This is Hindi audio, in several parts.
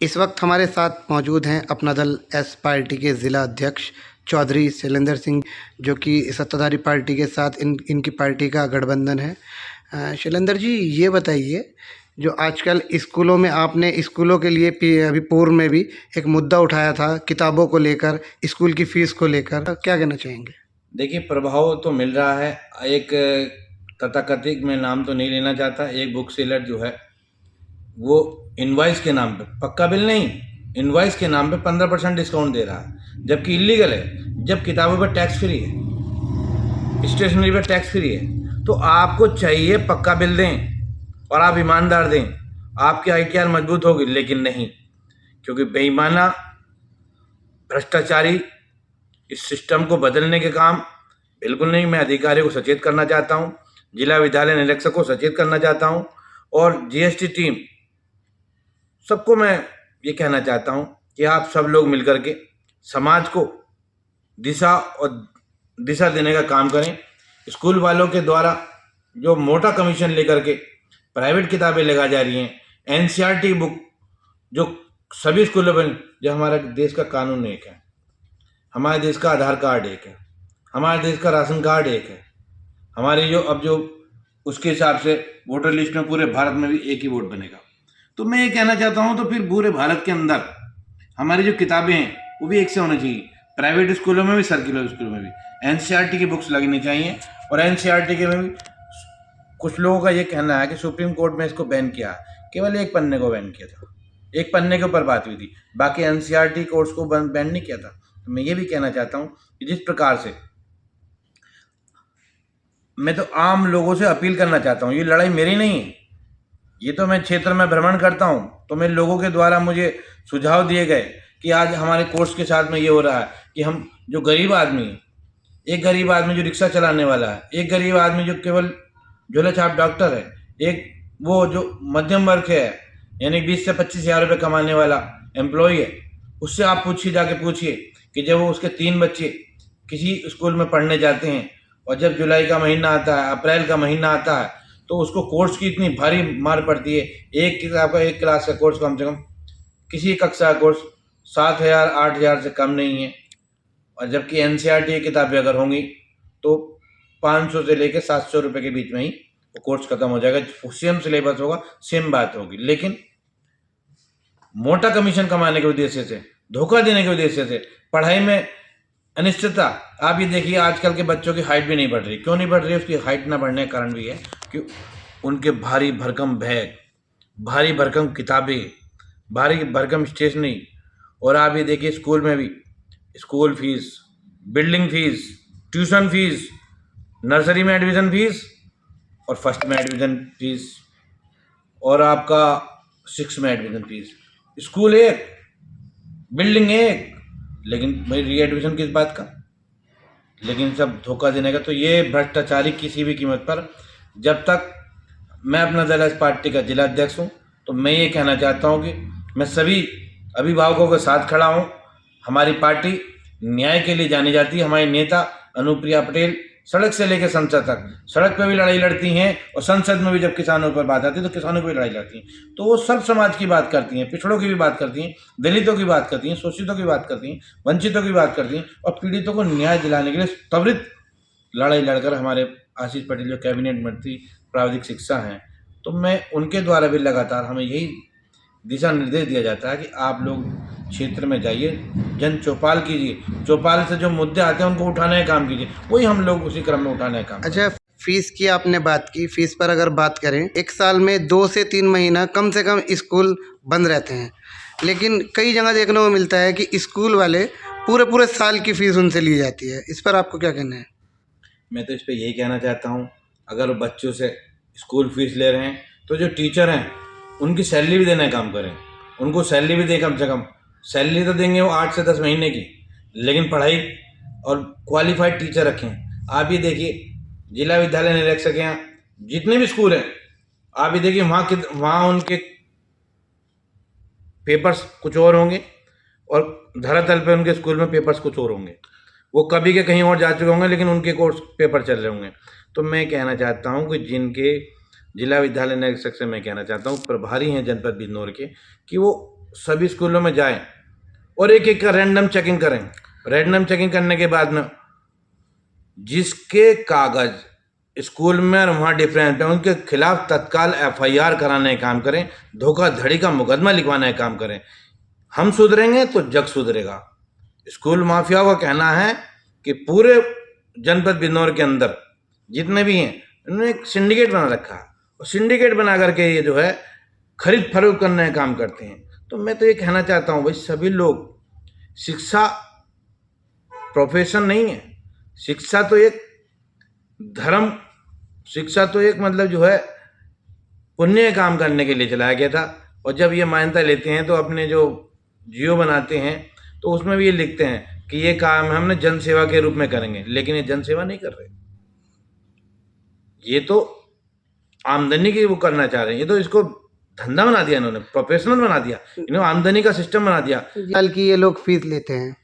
इस वक्त हमारे साथ मौजूद हैं अपना दल एस पार्टी के ज़िला अध्यक्ष चौधरी शैलेंद्र सिंह, जो कि सत्ताधारी पार्टी के साथ इनकी पार्टी का गठबंधन है। शैलेंद्र जी, ये बताइए, जो आजकल स्कूलों में आपने स्कूलों के लिए अभी पूर्व में भी एक मुद्दा उठाया था किताबों को लेकर, स्कूल की फ़ीस को लेकर, क्या कहना चाहेंगे? देखिए, प्रभाव तो मिल रहा है। एक तथाकथित मैं नाम तो नहीं लेना चाहता, एक बुक सेलर जो है वो इनवॉइस के नाम पे, पक्का बिल नहीं, इनवॉइस के नाम पे 15% डिस्काउंट दे रहा है, जबकि इलीगल है। जब किताबों पर टैक्स फ्री है, स्टेशनरी पर टैक्स फ्री है, तो आपको चाहिए पक्का बिल दें और आप ईमानदार दें, आपकी ITR मजबूत होगी। लेकिन नहीं, क्योंकि बेईमाना भ्रष्टाचारी इस सिस्टम को बदलने के काम बिल्कुल नहीं। मैं अधिकारियों को सचेत करना चाहता हूँ, जिला विद्यालय निरीक्षक को सचेत करना चाहता हूँ, और GST टीम सबको मैं ये कहना चाहता हूँ कि आप सब लोग मिलकर के समाज को दिशा देने का काम करें। स्कूल वालों के द्वारा जो मोटा कमीशन लेकर के प्राइवेट किताबें लगा जा रही हैं, NCERT बुक जो सभी स्कूलों में, जो हमारे देश का कानून एक है, हमारे देश का आधार कार्ड एक है, हमारे देश का राशन कार्ड एक है, हमारी जो उसके हिसाब से वोटर लिस्ट में पूरे भारत में भी एक ही वोट बनेगा। तो मैं ये कहना चाहता हूँ, तो फिर पूरे भारत के अंदर हमारी जो किताबें हैं वो भी एक से होनी चाहिए, प्राइवेट स्कूलों में भी, सर्कुलर स्कूलों में भी NCERT की बुक्स लगनी चाहिए। और NCERT के में भी कुछ लोगों का ये कहना है कि सुप्रीम कोर्ट में इसको बैन किया, केवल एक पन्ने को बैन किया था, एक पन्ने के ऊपर बात हुई थी, बाकी NCERT कोर्स को बैन नहीं किया था। तो मैं ये भी कहना चाहता हूँ कि जिस प्रकार से मैं तो आम लोगों से अपील करना चाहता हूँ, ये लड़ाई मेरी नहीं है, ये तो मैं क्षेत्र में भ्रमण करता हूँ, तो मैं लोगों के द्वारा मुझे सुझाव दिए गए कि आज हमारे कोर्स के साथ में ये हो रहा है कि हम जो गरीब आदमी है, एक गरीब आदमी जो रिक्शा चलाने वाला है, एक गरीब आदमी जो केवल झोला छाप डॉक्टर है, एक वो जो मध्यम वर्ग है, यानी 20 से 25 हज़ार रुपये कमाने वाला एम्प्लॉय है, उससे आप जाके पूछिए कि जब वो उसके 3 बच्चे किसी स्कूल में पढ़ने जाते हैं और जब जुलाई का महीना आता है, अप्रैल का महीना आता है, तो उसको कोर्स की इतनी भारी मार पड़ती है। एक किताब का, एक क्लास का कोर्स कम से कम, किसी कक्षा का कोर्स 7,000 8,000 से कम नहीं है। और जबकि NCERT की किताबें अगर होंगी तो 500 से लेकर 700 रुपये के बीच में ही वो कोर्स खत्म हो जाएगा, सेम सिलेबस होगा, सेम बात होगी। लेकिन मोटा कमीशन कमाने के उद्देश्य से, धोखा देने के उद्देश्य से, पढ़ाई में अनिश्चितता। आप ये देखिए, आजकल के बच्चों की हाइट भी नहीं बढ़ रही। क्यों नहीं बढ़ रही? उसकी हाइट ना बढ़ने का कारण भी है कि उनके भारी भरकम बैग, भारी भरकम किताबें, भारी भरकम स्टेशनरी। और आप ये देखिए, स्कूल में भी school fees, building fees, tuition fees, nursery में एडमिशन फीस और फर्स्ट में एडमिशन फीस और आपका 6 में एडमिशन फीस। स्कूल एक, बिल्डिंग एक, लेकिन भाई री एडमिशन किस बात का? लेकिन सब धोखा देने का। तो ये भ्रष्टाचारी किसी भी कीमत पर, जब तक मैं अपना दल एस पार्टी का जिला अध्यक्ष हूँ, तो मैं ये कहना चाहता हूँ कि मैं सभी अभिभावकों के साथ खड़ा हूँ। हमारी पार्टी न्याय के लिए जानी जाती है। हमारी नेता अनुप्रिया पटेल सड़क से लेकर संसद तक, सड़क पर भी लड़ाई लड़ती हैं और संसद में भी जब किसानों पर बात आती है तो किसानों पर भी लड़ाई लड़ती हैं। तो वो सब समाज की बात करती हैं, पिछड़ों की भी बात करती हैं, दलितों की बात करती हैं, शोषितों की बात करती हैं, वंचितों की बात करती हैं, और पीड़ितों को न्याय दिलाने के लिए त्वरित लड़ाई लड़कर हमारे आशीष पटेल जो कैबिनेट मंत्री प्राविधिक शिक्षा हैं, तो मैं उनके द्वारा भी लगातार हमें यही दिशा निर्देश दिया जाता है कि आप लोग क्षेत्र में जाइए, जन चौपाल कीजिए, चौपाल से जो मुद्दे आते हैं उनको उठाने का काम कीजिए। वही हम लोग उसी क्रम में उठाने का काम। अच्छा, फीस की आपने बात की। फीस पर अगर बात करें, एक साल में 2 से 3 महीना कम से कम स्कूल बंद रहते हैं, लेकिन कई जगह देखने को मिलता है कि स्कूल वाले पूरे पूरे साल की फ़ीस उनसे ली जाती है। इस पर आपको क्या कहना है? मैं तो इस पर यही कहना चाहता हूँ, अगर वो बच्चों से स्कूल फीस ले रहे हैं तो जो टीचर हैं उनकी सैलरी भी देने का काम करें, उनको सैलरी भी दें। कम से कम सैलरी तो देंगे वो 8 से 10 महीने की, लेकिन पढ़ाई और क्वालिफाइड टीचर रखें। आप ये देखिए, जिला विद्यालय निरीक्षक हैं, जितने भी स्कूल हैं, आप ये देखिए वहाँ उनके पेपर्स कुछ और होंगे और धरातल पे उनके स्कूल में पेपर्स कुछ और होंगे। वो कभी के कहीं और जा चुके होंगे, लेकिन उनके कोर्स पेपर चल रहे होंगे। तो मैं कहना चाहता हूँ कि जिनके जिला विद्यालय निरीक्षक से मैं कहना चाहता हूँ, प्रभारी हैं जनपद बिजनौर के, कि वो सभी स्कूलों में जाएं और एक एक का रैंडम चेकिंग करें। रैंडम चेकिंग करने के बाद में जिसके कागज स्कूल में और वहाँ डिफरेंट है उनके खिलाफ तत्काल एफआईआर कराने का काम करें, धोखाधड़ी का मुकदमा लिखवाने का काम करें। हम सुधरेंगे तो जग सुधरेगा। स्कूल माफिया का कहना है कि पूरे जनपद बिजनौर के अंदर जितने भी हैं उन्होंने एक सिंडिकेट बना रखा है और सिंडिकेट बना करके ये जो है खरीद फरोख्त करने का काम करते हैं। तो मैं तो ये कहना चाहता हूँ भाई सभी लोग, शिक्षा प्रोफेशन नहीं है, शिक्षा तो एक धर्म, शिक्षा तो एक मतलब जो है पुण्य काम करने के लिए चलाया गया था। और जब ये मान्यता लेते हैं तो अपने जो जियो बनाते हैं तो उसमें भी ये लिखते हैं कि ये काम हमने जन सेवा के रूप में करेंगे, लेकिन ये जन सेवा नहीं कर रहे, ये तो आमदनी की वो करना चाह रहे हैं। ये तो इसको धंधा बना दिया इन्होंने, प्रोफेशनल बना दिया, इन्होंने आमदनी का सिस्टम बना दिया। साल की ये लोग फीस लेते हैं,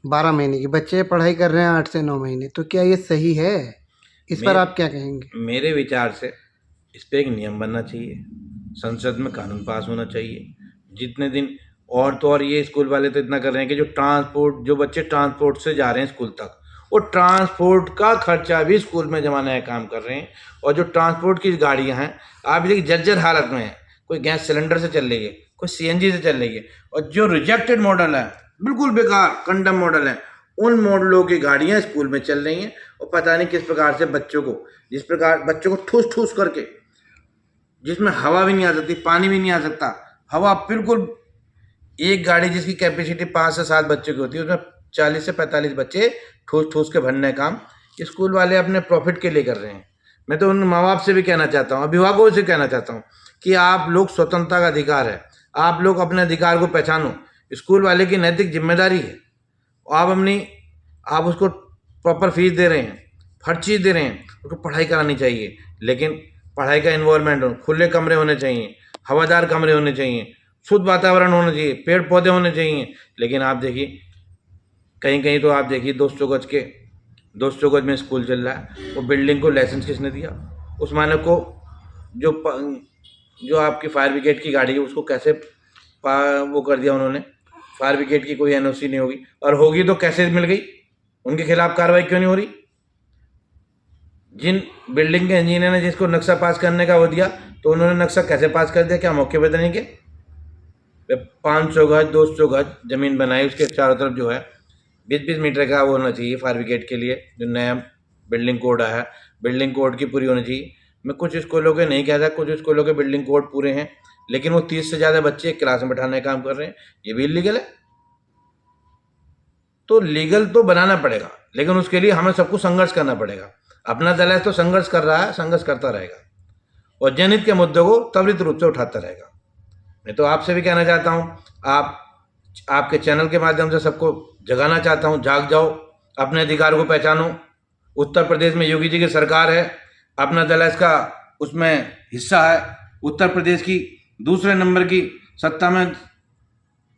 12 महीने की, बच्चे पढ़ाई कर रहे हैं 8 से 9 महीने, तो क्या ये सही है? इस पर आप क्या कहेंगे? मेरे विचार से इस पे एक नियम बनना चाहिए, संसद में कानून पास होना चाहिए। जितने दिन और तो और ये स्कूल वाले तो इतना कर रहे हैं कि जो बच्चे ट्रांसपोर्ट से जा रहे हैं स्कूल तक, वो ट्रांसपोर्ट का खर्चा भी स्कूल में जमाने का काम कर रहे हैं। और जो ट्रांसपोर्ट की गाड़ियां हैं आप देखिए जर्जर हालत में है, कोई गैस सिलेंडर से चल रही है, कोई सीएनजी से चल रही है। और जो रिजेक्टेड मॉडल है, बिल्कुल बेकार कंडम मॉडल है, उन मॉडलों की गाड़ियां स्कूल में चल रही हैं। और पता नहीं किस प्रकार से जिस प्रकार बच्चों को ठूस ठूस करके, जिसमें हवा भी नहीं आ सकती, पानी भी नहीं आ सकता, हवा बिल्कुल, एक गाड़ी जिसकी कैपेसिटी 5 से 7 बच्चों की होती है उसमें 40 से 45 बच्चे ठूस ठूस के भरने का काम स्कूल वाले अपने प्रॉफिट के लिए कर रहे हैं। मैं तो उन माँ बाप से भी कहना चाहता हूँ, अभिभावकों से कहना चाहता हूँ कि आप लोग, स्वतंत्रता का अधिकार है, आप लोग अपने अधिकार को पहचानो। स्कूल वाले की नैतिक जिम्मेदारी है, आप उसको प्रॉपर फीस दे रहे हैं, हर चीज़ दे रहे हैं, उसको पढ़ाई करानी चाहिए, लेकिन पढ़ाई का इन्वॉल्वमेंट हो, खुले कमरे होने चाहिए, हवादार कमरे होने चाहिए, शुद्ध वातावरण होना चाहिए, पेड़ पौधे होने चाहिए। लेकिन आप देखिए कहीं कहीं तो आप देखिए 200 गज में स्कूल चल रहा है, वो बिल्डिंग को लाइसेंस किसने दिया? उस मानक को जो आपकी फायर ब्रिगेड की गाड़ी है उसको कैसे वो कर दिया उन्होंने? फायर ब्रिगेड की कोई एनओसी नहीं होगी, और होगी तो कैसे मिल गई? उनके खिलाफ कार्रवाई क्यों नहीं हो रही? जिन बिल्डिंग के इंजीनियर ने जिसको नक्शा पास करने का वो दिया, तो उन्होंने नक्शा कैसे पास कर दिया? क्या मौके पर नहीं के 500 गज 200 गज जमीन बनाई, उसके चारों तरफ जो है 20-20 मीटर का वो होना चाहिए फायर ब्रिगेड के लिए, जो नया बिल्डिंग कोड आया है, बिल्डिंग कोड की पूरी होनी चाहिए। मैं कुछ स्कूलों के नहीं कहता, कुछ स्कूलों के बिल्डिंग कोड पूरे हैं, लेकिन वो 30 से ज़्यादा बच्चे एक क्लास में बैठाने का काम कर रहे हैं, ये भी इलीगल है। तो लीगल तो बनाना पड़ेगा, लेकिन उसके लिए हमें सबको संघर्ष करना पड़ेगा। अपना दल है तो संघर्ष कर रहा है, संघर्ष करता रहेगा और जनहित के मुद्दों को त्वरित रूप से उठाता रहेगा। मैं तो आपसे भी कहना चाहता हूँ, आपके चैनल के माध्यम से सबको जगाना चाहता हूँ, जाग जाओ, अपने अधिकार को पहचानो। उत्तर प्रदेश में योगी जी की सरकार है, अपना दल इसका उसमें हिस्सा है। उत्तर प्रदेश की दूसरे नंबर की सत्ता में,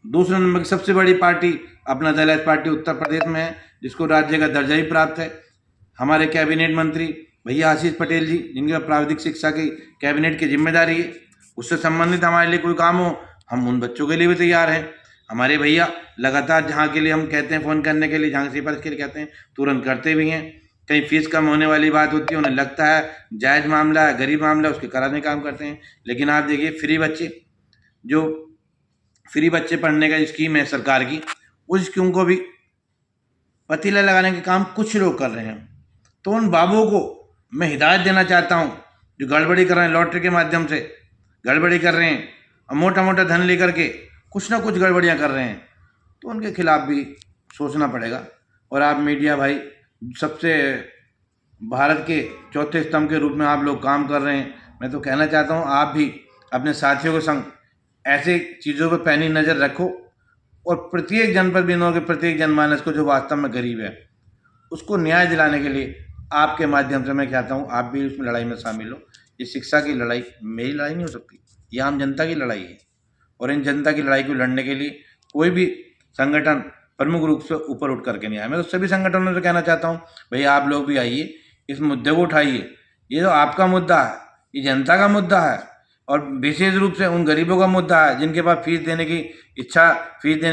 दूसरे नंबर की सबसे बड़ी पार्टी अपना दल पार्टी उत्तर प्रदेश में है, जिसको राज्य का दर्जा ही प्राप्त है। हमारे कैबिनेट मंत्री भैया आशीष पटेल जी, जिनकी प्राविधिक शिक्षा की कैबिनेट की जिम्मेदारी है, उससे संबंधित हमारे लिए कोई काम हो, हम उन बच्चों के लिए भी तैयार हैं। हमारे भैया लगातार जहाँ के लिए हम कहते हैं फ़ोन करने के लिए, जहाँ सिफारिश के लिए कहते हैं, तुरंत करते भी हैं। कहीं फीस कम होने वाली बात होती है, उन्हें लगता है जायज़ मामला है, गरीब मामला है, उसके कराने का काम करते हैं। लेकिन आप देखिए फ्री बच्चे पढ़ने का स्कीम है सरकार की, उस स्कीम को भी पतीला लगाने के काम कुछ लोग कर रहे हैं। तो उन बाबुओं को मैं हिदायत देना चाहता हूँ जो गड़बड़ी कर रहे हैं, लॉटरी के माध्यम से गड़बड़ी कर रहे हैं और मोटा मोटा धन लेकर के कुछ ना कुछ गड़बड़ियाँ कर रहे हैं, तो उनके खिलाफ भी सोचना पड़ेगा। और आप मीडिया भाई, सबसे भारत के चौथे स्तंभ के रूप में आप लोग काम कर रहे हैं, मैं तो कहना चाहता हूँ आप भी अपने साथियों के संग ऐसे चीज़ों पर पैनी नज़र रखो और प्रत्येक जनपद बिंदुओं के प्रत्येक जनमानस को जो वास्तव में गरीब है उसको न्याय दिलाने के लिए आपके माध्यम से मैं कहता हूँ आप भी उसमें लड़ाई में शामिल हो। ये शिक्षा की लड़ाई मेरी लड़ाई नहीं हो सकती, ये आम जनता की लड़ाई है। और इन जनता की लड़ाई को लड़ने के लिए कोई भी संगठन प्रमुख रूप से ऊपर उठ करके नहीं आया। मैं तो सभी संगठनों से कहना चाहता हूँ भैया आप लोग भी आइए, इस मुद्दे को उठाइए। ये तो आपका मुद्दा है, ये जनता का मुद्दा है और विशेष रूप से उन गरीबों का मुद्दा है जिनके पास फीस देने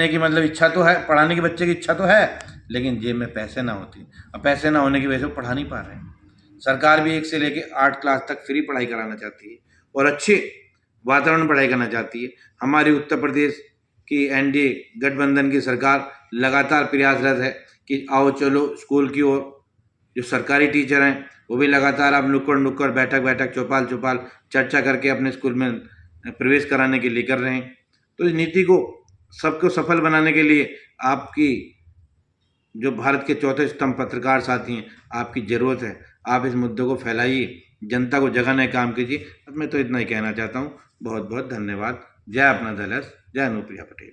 की मतलब इच्छा तो है, पढ़ाने के बच्चे की इच्छा तो है, लेकिन जेब में पैसे ना होते, और पैसे ना होने की वजह से वो पढ़ा नहीं पा रहे हैं। सरकार भी 1 से लेके 8 क्लास तक फ्री पढ़ाई कराना चाहती है और अच्छे वातावरण में पढ़ाई करना चाहती है। हमारी उत्तर प्रदेश की एनडीए गठबंधन की सरकार लगातार प्रयासरत है कि आओ चलो स्कूल की ओर। जो सरकारी टीचर हैं वो भी लगातार अब नुक्कड़ बैठक चौपाल चर्चा करके अपने स्कूल में प्रवेश कराने के लिए कर रहे हैं। तो इस नीति को सबको सफल बनाने के लिए आपकी जो भारत के चौथे स्तंभ पत्रकार साथी हैं, आपकी ज़रूरत है। आप इस मुद्दे को फैलाइए, जनता को जगाने का काम कीजिए। अब मैं तो इतना ही कहना चाहता हूँ। बहुत बहुत धन्यवाद। जय अपना दल, जय अनुप्रिया पटेल।